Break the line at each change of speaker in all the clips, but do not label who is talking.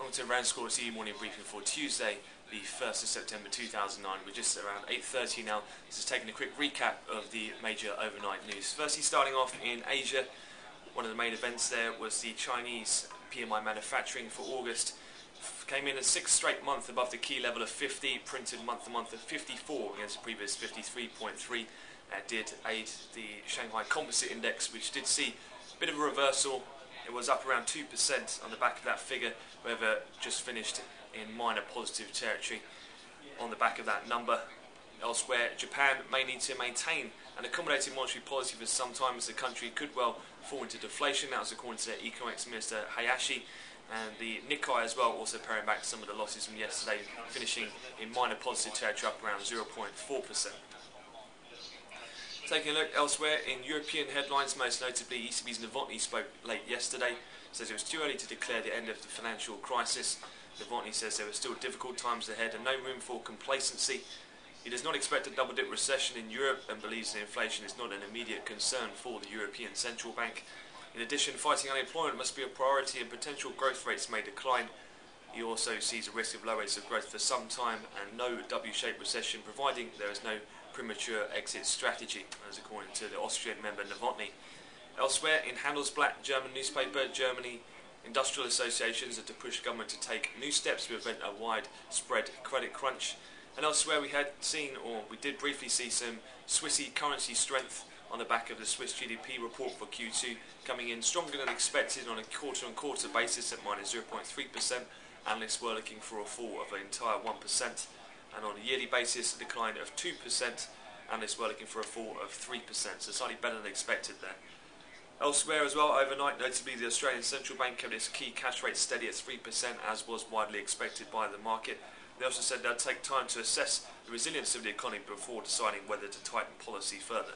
welcome to RANsquawk's morning briefing for Tuesday, the 1st of September 2009. We're just around 8:30 now. This is taking a quick recap of the major overnight news. Firstly, starting off in Asia, one of the main events there was the Chinese PMI manufacturing for August. Came in a sixth straight month above the key level of 50, printed month-to-month at 54 against the previous 53.3. That did aid the Shanghai Composite Index, which did see a bit of a reversal. It was up around 2% on the back of that figure, however just finished in minor positive territory on the back of that number. Elsewhere, Japan may need to maintain an accommodating monetary policy for some time, as the country could well fall into deflation. That was according to their Economics Minister Hayashi. And the Nikkei as well, also paring back some of the losses from yesterday, finishing in minor positive territory, up around 0.4%. Taking a look elsewhere in European headlines, most notably ECB's Novotny spoke late yesterday, says it was too early to declare the end of the financial crisis. Novotny says there were still difficult times ahead and no room for complacency. He does not expect a double-dip recession in Europe and believes that inflation is not an immediate concern for the European Central Bank. In addition, fighting unemployment must be a priority and potential growth rates may decline. He also sees a risk of low rates of growth for some time and no W-shaped recession, providing there is no premature exit strategy, as according to the Austrian member Novotny. Elsewhere, in Handelsblatt, German newspaper, Germany industrial associations are to push government to take new steps to prevent a widespread credit crunch. And elsewhere, we did briefly see some Swissy currency strength on the back of the Swiss GDP report for Q2, coming in stronger than expected on a quarter-on-quarter basis at minus 0.3%. Analysts were looking for a fall of an entire 1%. And on a yearly basis, a decline of 2%. Analysts were looking for a fall of 3%, so slightly better than expected there. Elsewhere as well, overnight, notably the Australian Central Bank kept its key cash rate steady at 3%, as was widely expected by the market. They also said they'd take time to assess the resilience of the economy before deciding whether to tighten policy further.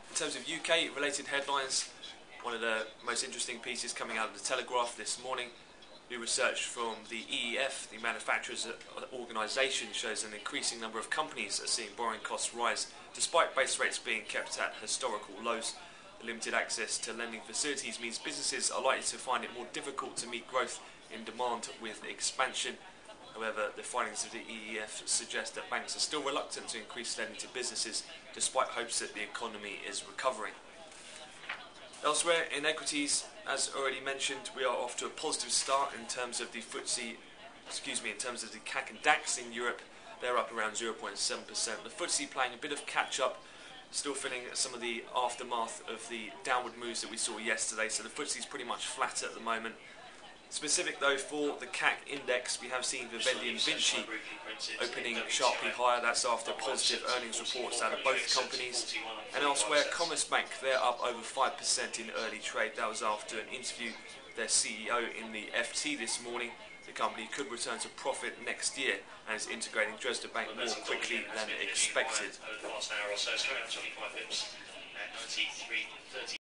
In terms of UK-related headlines, one of the most interesting pieces coming out of the Telegraph this morning. New research from the EEF, the manufacturers organisation, shows an increasing number of companies are seeing borrowing costs rise, despite base rates being kept at historical lows. The limited access to lending facilities means businesses are likely to find it more difficult to meet growth in demand with expansion. However, the findings of the EEF suggest that banks are still reluctant to increase lending to businesses, despite hopes that the economy is recovering. Elsewhere in equities, as already mentioned, we are off to a positive start in terms of the in terms of the CAC and DAX in Europe. They're up around 0.7%. The FTSE playing a bit of catch-up, still feeling some of the aftermath of the downward moves that we saw yesterday. So the FTSE is pretty much flat at the moment. Specific though for the CAC index, we have seen Vivendi and Vinci opening sharply higher. That's after positive earnings reports out of both companies. And elsewhere, Commerzbank, they're up over 5% in early trade. That was after an interview with their CEO in the FT this morning. The company could return to profit next year and is integrating Dresdner Bank more quickly than expected.